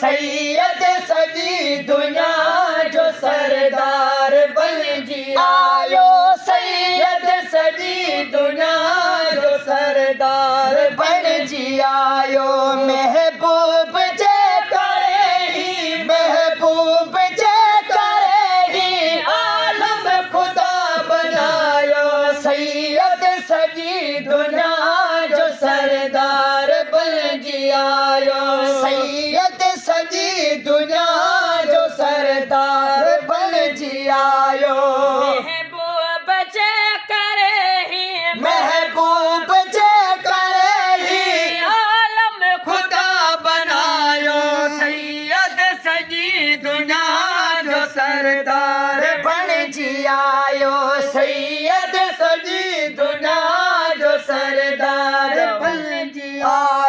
सैयद सजी दुनिया जो सरदार बन जी आयो। सैयद सजी दुनिया जो सरदार बन जी आयो। महबूब जे करे ही, महबूब जे करे ही आलम खुदा बनायो। सैयद सजी दुनिया जो सरदार बन जी आयो। सैयद सजी दुनिया जो सरदार बन जी आयो। महबूब जे करे ही, महबूब जे करे ही आलम खुदा बनायो। सैयद सजी दुनिया जो सरदार बन जी आयो। सैयद सजी दुनिया जो सरदार बन जी आयो।